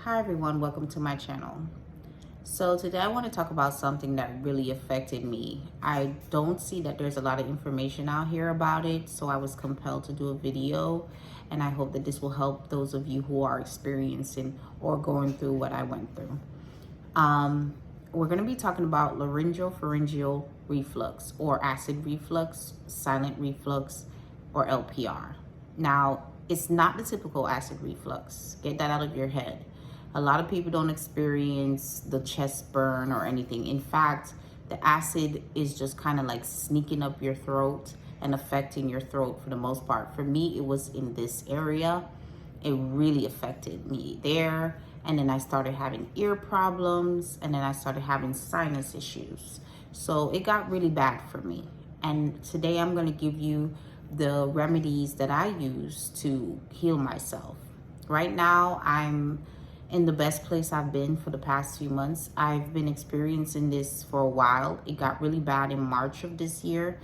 Hi everyone, welcome to my channel. So today I want to talk about something that really affected me. I don't see that there's a lot of information out here about it, so I was compelled to do a video, and I hope that this will help those of you who are experiencing or going through what I went through. We're going to be talking about laryngopharyngeal reflux or acid reflux, silent reflux, or LPR. Now, it's not the typical acid reflux. Get that out of your head. A lot of people don't experience the chest burn or anything. In fact, the acid is just kind of like sneaking up your throat and affecting your throat for the most part. For me, it was in this area. It really affected me there. And then I started having ear problems, and then I started having sinus issues. So it got really bad for me. And today I'm going to give you the remedies that I use to heal myself. Right now, I'm in the best place I've been for the past few months. I've been experiencing this for a while. It got really bad in March of this year.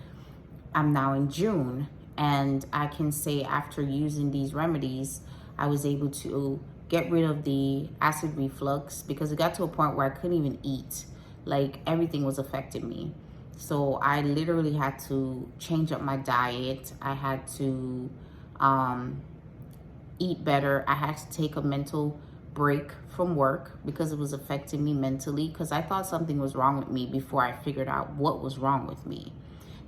I'm now in June, and I can say after using these remedies, I was able to get rid of the acid reflux because it got to a point where I couldn't even eat. Like everything was affecting me. So I literally had to change up my diet. I had to eat better. I had to take a mental break from work because it was affecting me mentally, because I thought something was wrong with me before I figured out what was wrong with me.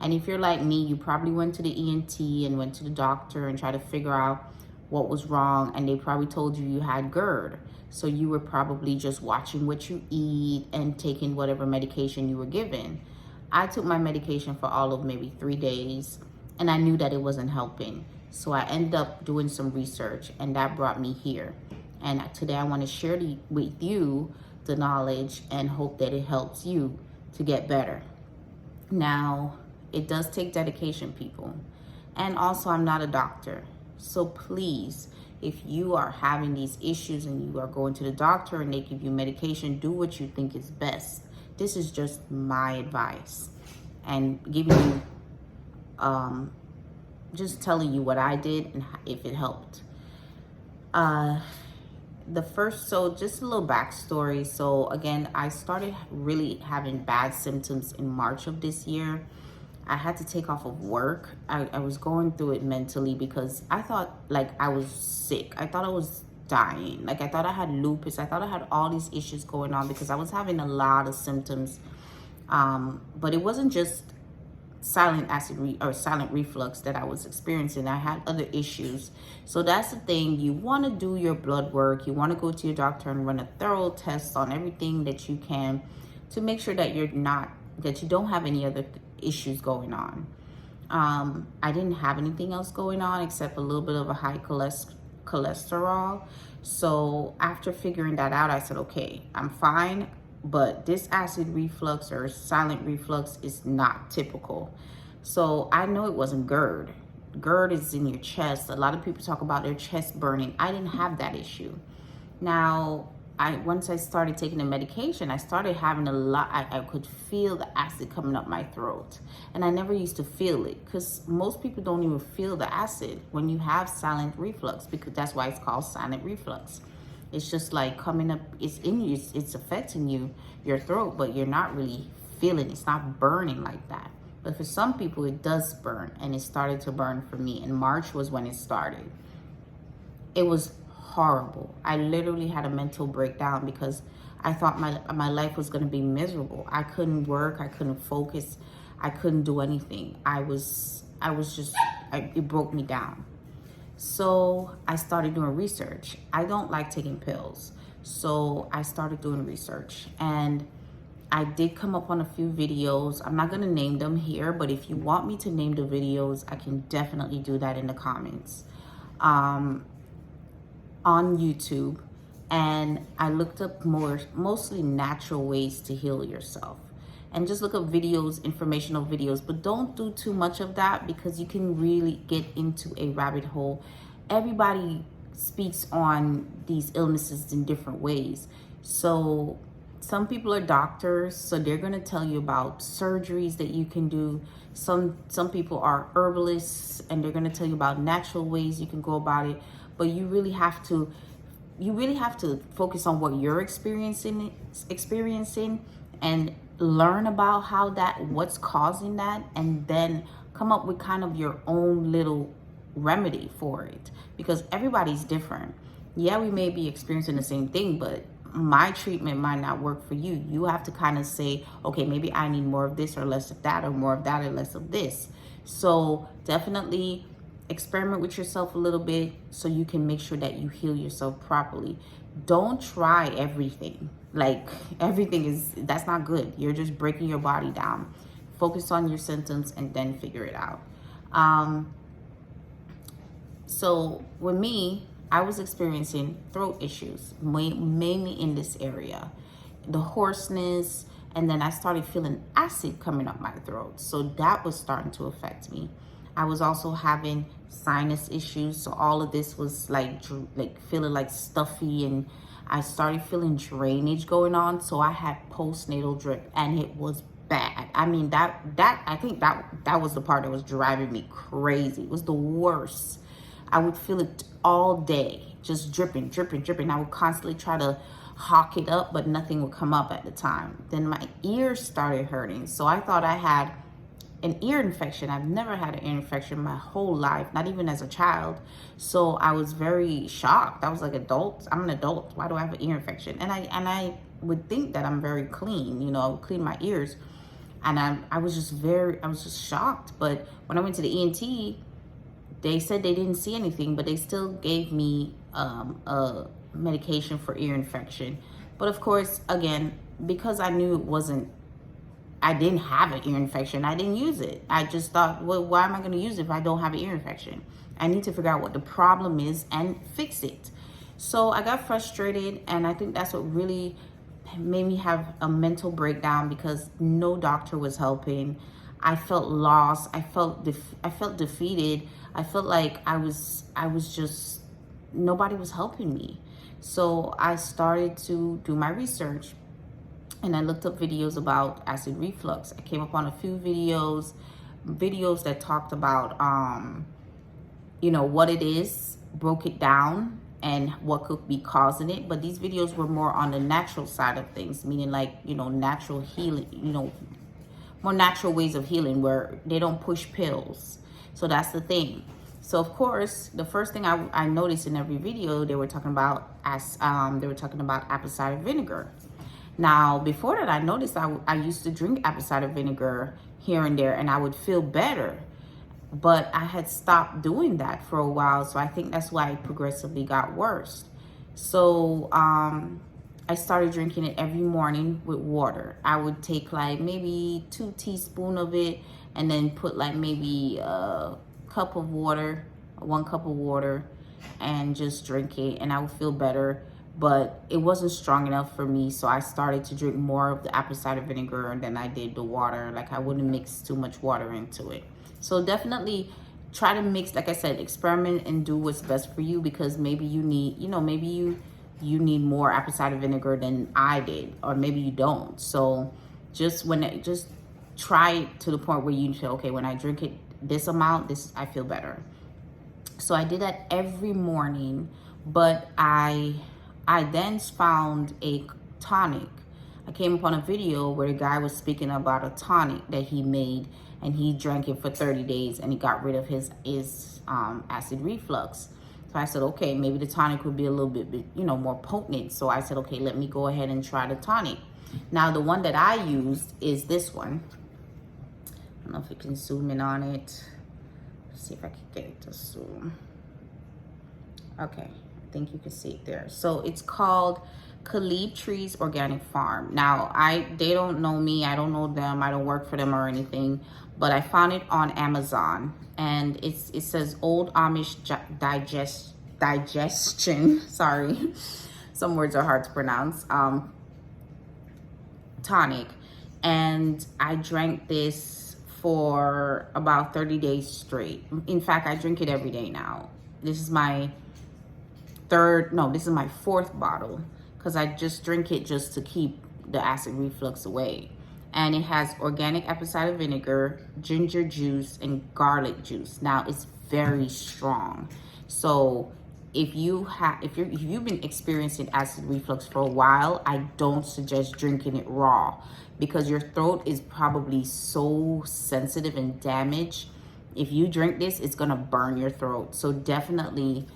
And if you're like me, you probably went to the ENT and went to the doctor and tried to figure out what was wrong, and they probably told you had GERD. So you were probably just watching what you eat and taking whatever medication you were given. I took my medication for all of maybe 3 days, and I knew that it wasn't helping. So I ended up doing some research, and that brought me here. And today I want to share with you the knowledge and hope that it helps you to get better. Now, it does take dedication, people. And also, I'm not a doctor. So please, if you are having these issues and you are going to the doctor and they give you medication, do what you think is best. This is just my advice and giving you, just telling you what I did and if it helped. So just a little backstory. So again, I started really having bad symptoms in March of this year. I had to take off of work. I was going through it mentally because I thought like I was sick. I thought I was dying. Like I thought I had lupus. I thought I had all these issues going on because I was having a lot of symptoms. But it wasn't just silent reflux that I was experiencing. I had other issues. So that's the thing. You want to do your blood work. You want to go to your doctor and run a thorough test on everything that you can to make sure that you don't have any other issues going on. I didn't have anything else going on except a little bit of a high cholesterol. So after figuring that out, I said, okay, I'm fine. But this acid reflux or silent reflux is not typical. So I know it wasn't GERD. GERD is in your chest. A lot of people talk about their chest burning. I didn't have that issue. Now, once I started taking the medication, I started having I could feel the acid coming up my throat. And I never used to feel it because most people don't even feel the acid when you have silent reflux, because that's why it's called silent reflux. It's just like coming up, it's in you, it's affecting your throat, but you're not really feeling it. It's not burning like that. But for some people, it does burn, and it started to burn for me. And March was when it started. It was horrible. I literally had a mental breakdown because I thought my life was going to be miserable. I couldn't work. I couldn't focus. I couldn't do anything. It broke me down. So I started doing research. I don't like taking pills. So I started doing research, and I did come up on a few videos. I'm not going to name them here, but if you want me to name the videos, I can definitely do that in the comments on YouTube. And I looked up mostly natural ways to heal yourself. And just look up videos, informational videos, but don't do too much of that because you can really get into a rabbit hole. Everybody speaks on these illnesses in different ways. So some people are doctors, so they're going to tell you about surgeries that you can do. Some people are herbalists, and they're going to tell you about natural ways you can go about it. But you really have to you really have to focus on what you're experiencing and learn about what's causing that, and then come up with kind of your own little remedy for it, because everybody's different. Yeah, we may be experiencing the same thing, but my treatment might not work for you. You have to kind of say, okay, maybe I need more of this or less of that, or more of that or less of this. So definitely experiment with yourself a little bit so you can make sure that you heal yourself properly. Don't try everything. Like, that's not good. You're just breaking your body down. Focus on your symptoms and then figure it out. So with me, I was experiencing throat issues, mainly in this area, the hoarseness, and then I started feeling acid coming up my throat. So that was starting to affect me. I was also having sinus issues. So all of this was like feeling like stuffy, and I started feeling drainage going on. So I had postnatal drip, and it was bad. I mean, I think that was the part that was driving me crazy. It was the worst. I would feel it all day, just dripping, dripping, dripping. I would constantly try to hawk it up, but nothing would come up at the time. Then my ears started hurting. So I thought I had an ear infection. I've never had an ear infection my whole life, not even as a child. So I was very shocked. I was like, I'm an adult. Why do I have an ear infection? And I would think that I'm very clean. You know, I would clean my ears. And I was just shocked. But when I went to the ENT, they said they didn't see anything, but they still gave me a medication for ear infection. But of course, again, because I knew I didn't have an ear infection, I didn't use it. I just thought, well, why am I going to use it if I don't have an ear infection? I need to figure out what the problem is and fix it. So I got frustrated, and I think that's what really made me have a mental breakdown, because no doctor was helping. I felt lost. I felt defeated. I felt like I was just, nobody was helping me. So I started to do my research, and I looked up videos about acid reflux. I came upon a few videos that talked about, what it is, broke it down, and what could be causing it. But these videos were more on the natural side of things, meaning like, natural healing, more natural ways of healing where they don't push pills. So that's the thing. So of course, the first thing I noticed in every video, they were talking about apple cider vinegar. Now, before that, I noticed I used to drink apple cider vinegar here and there, and I would feel better. But I had stopped doing that for a while, so I think that's why it progressively got worse. So I started drinking it every morning with water. I would take like maybe 2 teaspoons of it, and then put like maybe a cup of water, 1 cup of water, and just drink it, and I would feel better. But it wasn't strong enough for me, so I started to drink more of the apple cider vinegar than I did the water. Like, I wouldn't mix too much water into it. So definitely try to mix, like I said, experiment and do what's best for you, because maybe you need, maybe you need more apple cider vinegar than I did, or maybe you don't. So just try it to the point where you feel, okay, when I drink it this amount, I feel better. So I did that every morning, but I then found a tonic. I came upon a video where the guy was speaking about a tonic that he made, and he drank it for 30 days and he got rid of his acid reflux. So I said, okay, maybe the tonic would be a little bit, more potent. So I said, okay, let me go ahead and try the tonic. Now, the one that I used is this one. I don't know if you can zoom in on it. Let's see if I can get it to zoom. Okay, I think you can see it there. So it's called Caleb Trees Organic Farm. Now, they don't know me. I don't know them. I don't work for them or anything. But I found it on Amazon. And it says Old Amish Digestion. Sorry. Some words are hard to pronounce. Tonic. And I drank this for about 30 days straight. In fact, I drink it every day now. This is my fourth bottle, because I just drink it just to keep the acid reflux away. And it has organic apple cider vinegar, ginger juice, and garlic juice. Now, it's very strong. So if you've been experiencing acid reflux for a while, I don't suggest drinking it raw, because your throat is probably so sensitive and damaged. If you drink this, it's gonna burn your throat. So definitely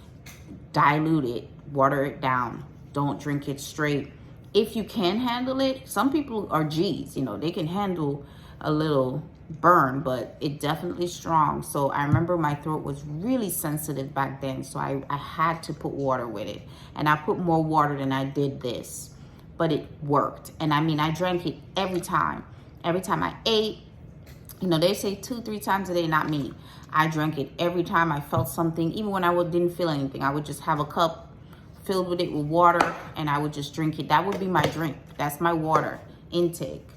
dilute it, water it down. Don't drink it straight. If you can handle it, some people are G's, you know, they can handle a little burn, but it definitely strong. So I remember my throat was really sensitive back then, so I had to put water with it, and I put more water than I did this, but it worked. And I mean, I drank it every time I ate. You know, they say 2-3 times a day, not me. I drank it every time I felt something. Even when I didn't feel anything, I would just have a cup filled with it with water, and I would just drink it. That would be my drink. That's my water intake.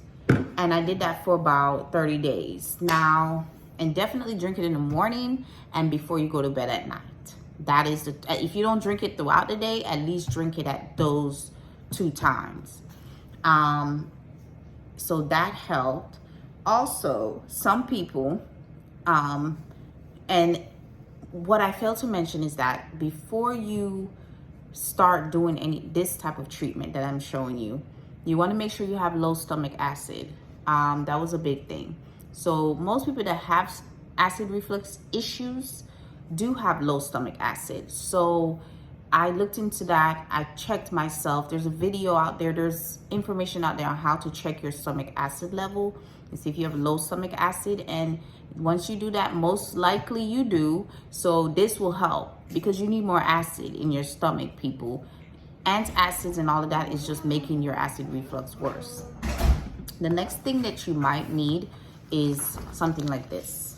And I did that for about 30 days. Now, and definitely drink it in the morning and before you go to bed at night. That is if you don't drink it throughout the day, at least drink it at those 2 times. So that helped. Also, some people, and what I failed to mention is that before you start doing this type of treatment that I'm showing you, you want to make sure you have low stomach acid. That was a big thing. So most people that have acid reflux issues do have low stomach acid. So I looked into that. I checked myself. There's a video out there. There's information out there on how to check your stomach acid level and see if you have low stomach acid. And once you do that, most likely you do. So this will help, because you need more acid in your stomach, people. Antacids and all of that is just making your acid reflux worse. The next thing that you might need is something like this.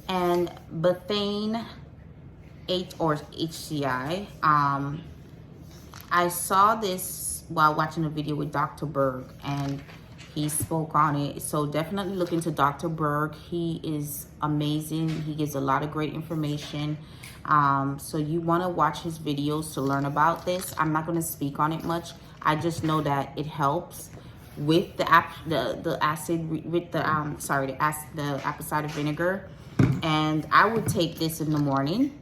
And bethane 8 or HCI. I saw this while watching a video with Dr.Berg, and he spoke on it. So definitely look into Dr.Berg. He is amazing. He gives a lot of great information. So you want to watch his videos to learn about this. I'm not going to speak on it much. I just know that it helps with the apple cider vinegar. And I would take this in the morning.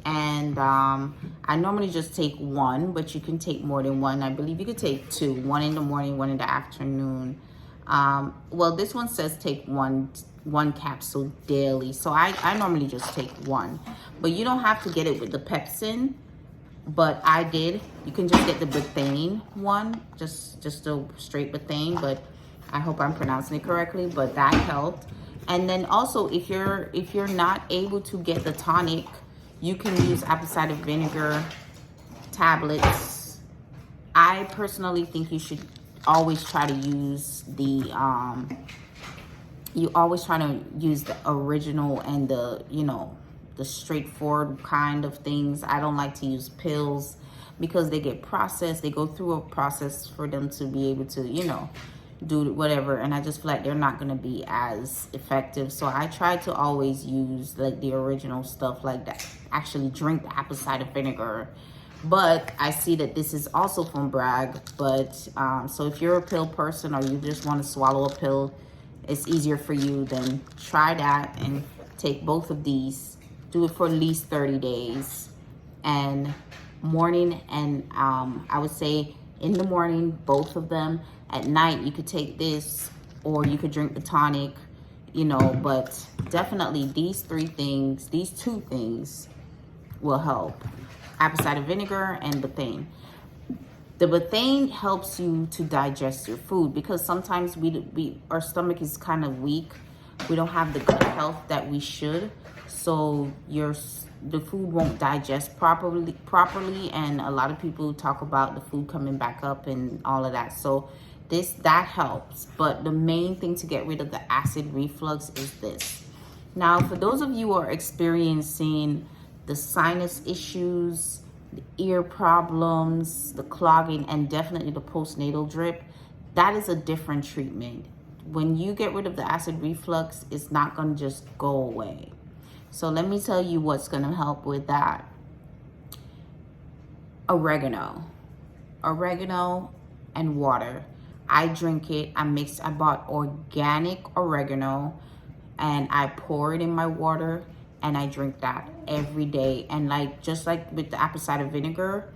And I normally just take 1, but you can take more than 1. I believe you could take 2, 1 in the morning, 1 in the afternoon. Well, this one says take one capsule daily. So I normally just take 1. But you don't have to get it with the pepsin, but I did. You can just get the bethane one, just a straight bethane, but I hope I'm pronouncing it correctly, but that helped. And then also, if you're not able to get the tonic, you can use apple cider vinegar tablets. I personally think you should always try to use the original and the straightforward kind of things. I don't like to use pills because they get processed. They go through a process for them to be able to, do whatever, and I just feel like they're not going to be as effective. So I try to always use like the original stuff, like that. Actually drink the apple cider vinegar. But I see that this is also from Bragg. But so if you're a pill person, or you just want to swallow a pill, it's easier for you, then try that and take both of these. Do it for at least 30 days. And morning and I would say in the morning, both of them. At night, you could take this, or you could drink the tonic, but definitely these 2 things will help. Apple cider vinegar and bethane. The bethane helps you to digest your food, because sometimes our stomach is kind of weak. We don't have the gut health that we should. So the food won't digest properly, and a lot of people talk about the food coming back up and all of that. So that helps. But the main thing to get rid of the acid reflux is this. Now, for those of you who are experiencing the sinus issues, the ear problems, the clogging, and definitely the postnatal drip, that is a different treatment. When you get rid of the acid reflux, it's not going to just go away. So let me tell you what's going to help with that. Oregano and water. I drink it. I bought organic oregano, and I pour it in my water, and I drink that every day. And like, just like with the apple cider vinegar,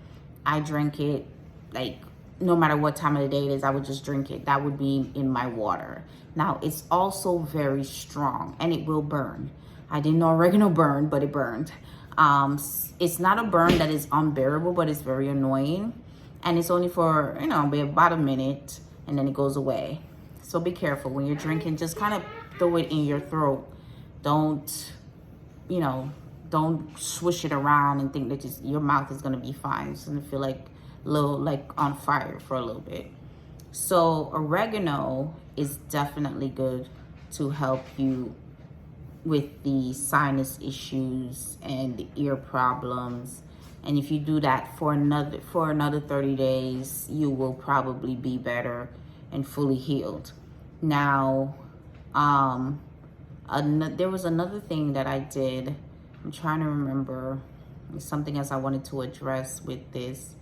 I drink it like no matter what time of the day it is, I would just drink it. That would be in my water. Now, it's also very strong and it will burn. I didn't know oregano burned, but it burned. It's not a burn that is unbearable, but it's very annoying. And it's only for, about a minute, and then it goes away. So be careful when you're drinking. Just kind of throw it in your throat. Don't swish it around and think that your mouth is gonna be fine. It's gonna feel like on fire for a little bit. So oregano is definitely good to help you with the sinus issues and the ear problems. And if you do that for another 30 days, you will probably be better and fully healed. Now, there was another thing that I did. I'm trying to remember. There's something else I wanted to address with this.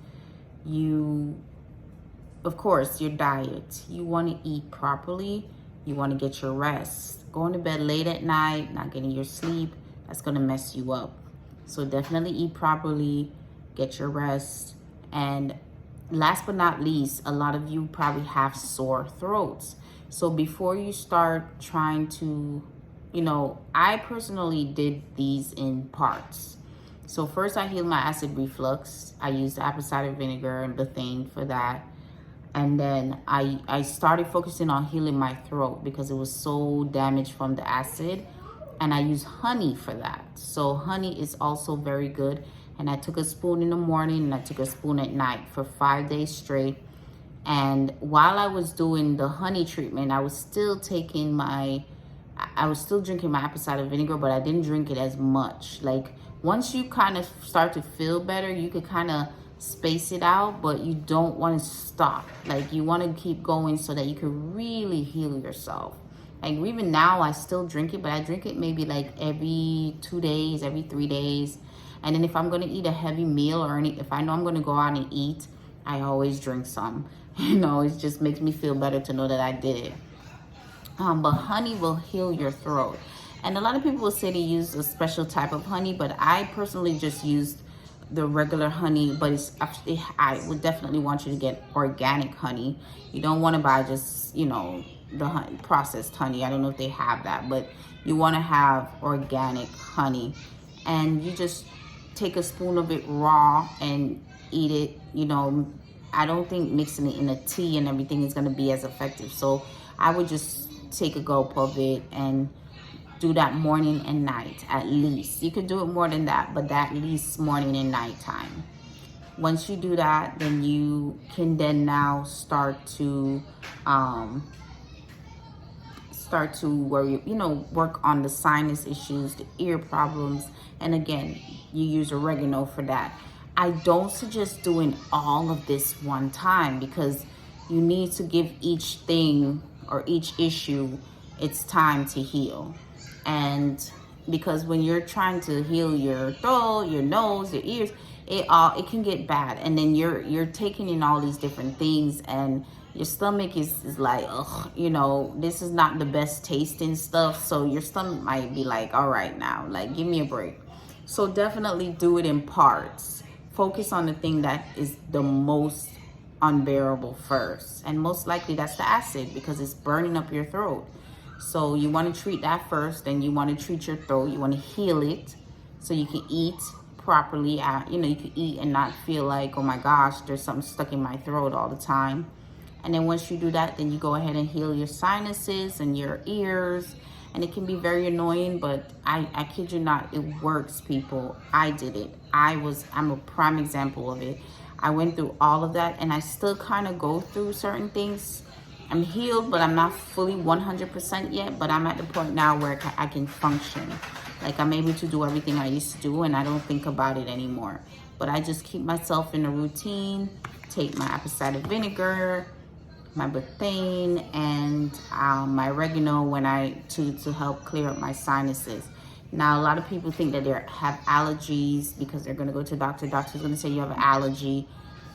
Of course, your diet. You want to eat properly. You want to get your rest. Going to bed late at night, not getting your sleep, that's going to mess you up. So definitely eat properly, get your rest. And last but not least, a lot of you probably have sore throats. So before you start trying to, I personally did these in parts. So first I healed my acid reflux. I used apple cider vinegar and bethane for that. And then I started focusing on healing my throat because it was so damaged from the acid. And I use honey for that. So honey is also very good. And I took a spoon in the morning and I took a spoon at night for 5 days straight. And while I was doing the honey treatment, I was still drinking my apple cider vinegar, but I didn't drink it as much. Like, once you kind of start to feel better, you could kind of space it out, but you don't want to stop. Like, you want to keep going so that you can really heal yourself. Like, even now, I still drink it, but I drink it maybe like every 2 days, every 3 days. And then if I'm going to eat a heavy meal if I know I'm going to go out and eat, I always drink some. It just makes me feel better to know that I did it. But honey will heal your throat. And a lot of people will say to use a special type of honey, but I personally just used the regular honey. But I would definitely want you to get organic honey. You don't want to buy just, the processed honey. I don't know if they have that, but you want to have organic honey. And you just take a spoon of it raw and eat it. I don't think mixing it in a tea and everything is going to be as effective. So I would just take a gulp of it and do that morning and night at least. You could do it more than that, but at least morning and night time. Once you do that, then you can now start to work on the sinus issues, the ear problems. And again, you use oregano for that. I don't suggest doing all of this one time because you need to give each thing or each issue its time to heal. And because when you're trying to heal your throat, your nose, your ears, it can get bad. And then you're taking in all these different things, and your stomach is like, ugh, this is not the best tasting stuff. So your stomach might be like, all right now, like, give me a break. So definitely do it in parts. Focus on the thing that is the most unbearable first. And most likely that's the acid, because it's burning up your throat. So you want to treat that first, then you want to treat your throat. You want to heal it so you can eat properly. You can eat and not feel like, oh my gosh, there's something stuck in my throat all the time. And then once you do that, then you go ahead and heal your sinuses and your ears. And it can be very annoying, but I kid you not, it works, people. I did it. I'm a prime example of it. I went through all of that, and I still kind of go through certain things. I'm healed, but I'm not fully 100% yet, but I'm at the point now where I can function. Like, I'm able to do everything I used to do, and I don't think about it anymore. But I just keep myself in a routine, take my apple cider vinegar, my bethane, and my oregano to help clear up my sinuses. Now, a lot of people think that they have allergies because they're going to go to the doctor. The doctor's going to say you have an allergy.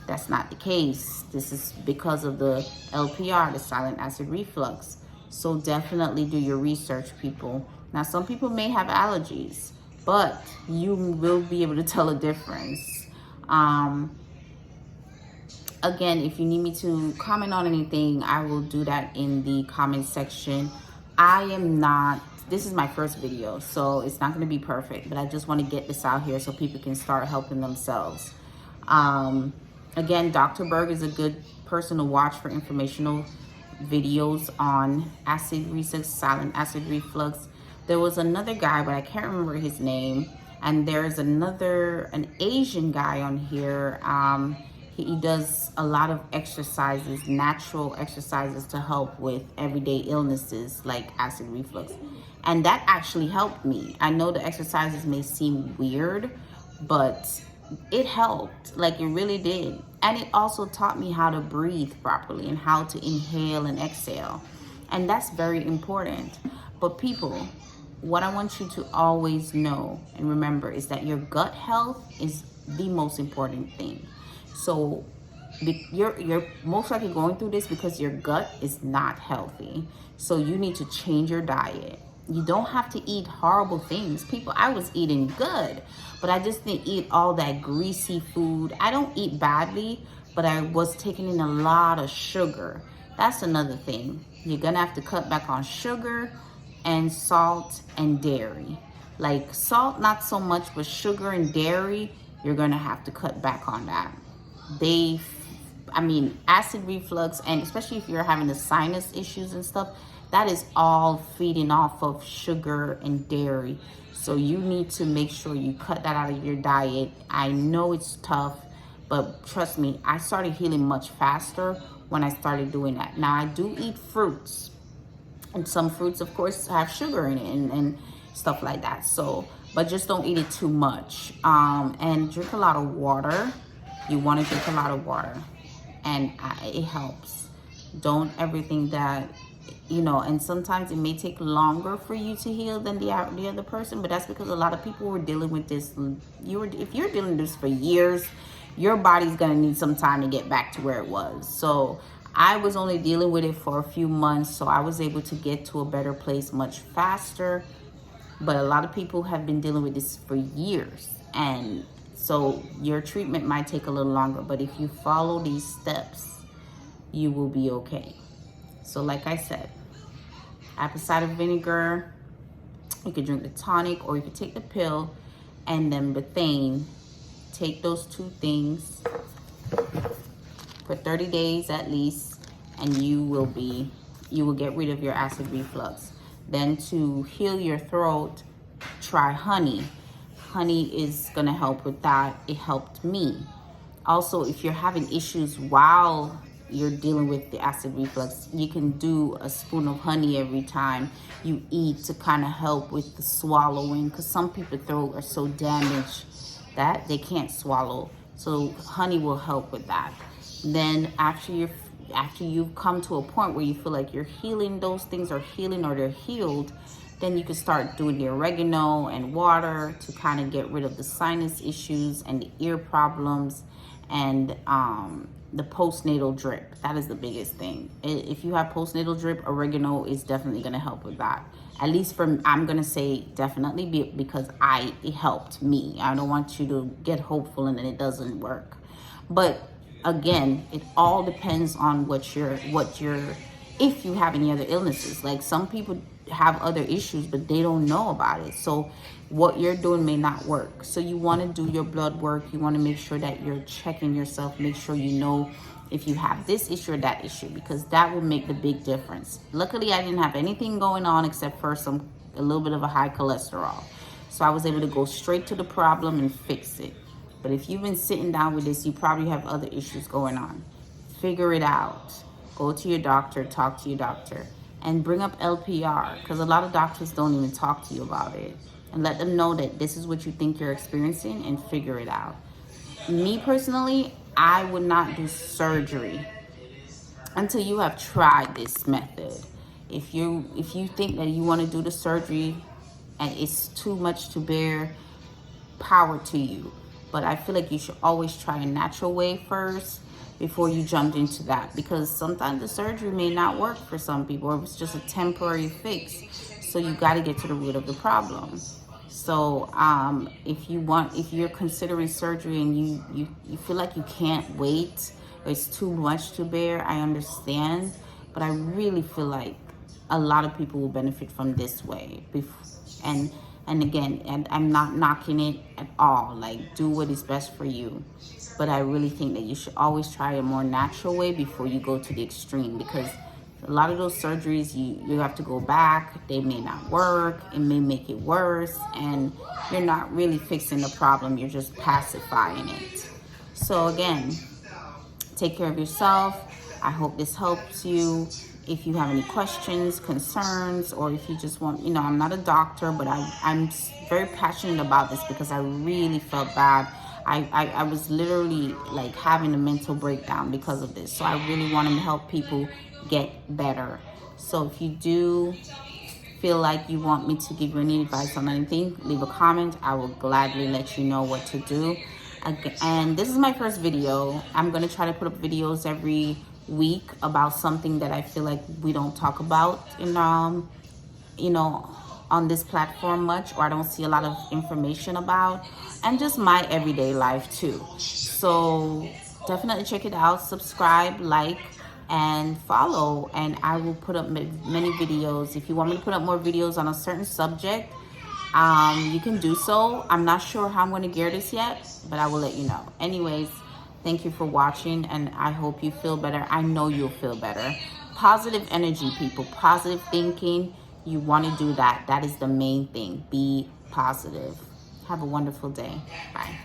That's not the case. This is because of the LPR, the silent acid reflux. So definitely do your research, people. Now, some people may have allergies, but you will be able to tell a difference. Again, if you need me to comment on anything, I will do that in the comment section. This is my first video, so it's not going to be perfect, but I just want to get this out here so people can start helping themselves. Again, Dr.Berg is a good person to watch for informational videos on acid reflux, silent acid reflux. There was another guy, but I can't remember his name. And there's an Asian guy on here. He does a lot of exercises, natural exercises to help with everyday illnesses like acid reflux. And that actually helped me. I know the exercises may seem weird, but it helped. Like, it really did. And it also taught me how to breathe properly and how to inhale and exhale. And that's very important. But people, what I want you to always know and remember is that your gut health is the most important thing. So you're most likely going through this because your gut is not healthy. So you need to change your diet. You don't have to eat horrible things. People, I was eating good, but I just didn't eat all that greasy food. I don't eat badly, but I was taking in a lot of sugar. That's another thing. You're gonna have to cut back on sugar and salt and dairy. Like salt, not so much, but sugar and dairy, you're gonna have to cut back on that. Acid reflux, and especially if you're having the sinus issues and stuff, that is all feeding off of sugar and dairy. So you need to make sure you cut that out of your diet. I know it's tough, but trust me, I started healing much faster when I started doing that. Now, I do eat fruits, and some fruits, of course, have sugar in it and stuff like that. So, but just don't eat it too much. And drink a lot of water. You want to drink a lot of water, and it helps. Don't ever think that, and sometimes it may take longer for you to heal than the other person, but that's because a lot of people were dealing with this. If you're dealing with this for years, your body's gonna need some time to get back to where it was. So I was only dealing with it for a few months, so I was able to get to a better place much faster. But a lot of people have been dealing with this for years, and so your treatment might take a little longer, but if you follow these steps, you will be okay. So like I said, apple cider vinegar, you could drink the tonic, or you could take the pill, and then bethane. Take those two things for 30 days at least, and you will get rid of your acid reflux. Then to heal your throat, try honey. Honey is gonna help with that. It helped me. Also, if you're having issues while you're dealing with the acid reflux, you can do a spoon of honey every time you eat to kind of help with the swallowing, because some people's throat are so damaged that they can't swallow. So honey will help with that. Then after you've come to a point where you feel like you're healing, those things are healing or they're healed, then you can start doing the oregano and water to kind of get rid of the sinus issues and the ear problems, and the postnatal drip. That is the biggest thing. If you have postnatal drip, oregano is definitely going to help with that. At least I'm going to say definitely, because it helped me. I don't want you to get hopeful and then it doesn't work. But again, it all depends on if you have any other illnesses. Like some people have other issues, but they don't know about it. So what you're doing may not work. So you want to do your blood work. You want to make sure that you're checking yourself. Make sure you know if you have this issue or that issue, because that will make the big difference. Luckily, I didn't have anything going on except for a little bit of a high cholesterol. So I was able to go straight to the problem and fix it. But if you've been sitting down with this, you probably have other issues going on. Figure it out. Go to your doctor, talk to your doctor, and bring up LPR, because a lot of doctors don't even talk to you about it. And let them know that this is what you think you're experiencing, and figure it out. Me personally, I would not do surgery until you have tried this method. If you think that you want to do the surgery and it's too much to bear, power to you. but I feel like you should always try a natural way first before you jump into that, because sometimes the surgery may not work for some people, or it's just a temporary fix. So you got to get to the root of the problem. So if you're considering surgery and you feel like you can't wait, or it's too much to bear, I understand, but I really feel like a lot of people will benefit from this way. And again, and I'm not knocking it at all. Like, do what is best for you. But I really think that you should always try a more natural way before you go to the extreme, because a lot of those surgeries, you have to go back. They may not work. It may make it worse. And you're not really fixing the problem. You're just pacifying it. So again, take care of yourself. I hope this helps you. If you have any questions, concerns, or if you just want, I'm not a doctor, but I'm very passionate about this because I really felt bad. I was literally like having a mental breakdown because of this. So I really want to help people get better. So if you do feel like you want me to give you any advice on anything, leave a comment. I will gladly let you know what to do. And this is my first video. I'm going to try to put up videos every week about something that I feel like we don't talk about in on this platform much, or I don't see a lot of information about, and just my everyday life too. So definitely check it out, subscribe, like, and follow, and I will put up many videos. If you want me to put up more videos on a certain subject, you can do so. I'm not sure how I'm going to gear this yet, but I will let you know. Anyways, thank you for watching, and I hope you feel better. I know you'll feel better. Positive energy, people. Positive thinking. You want to do that. That is the main thing. Be positive. Have a wonderful day. Bye.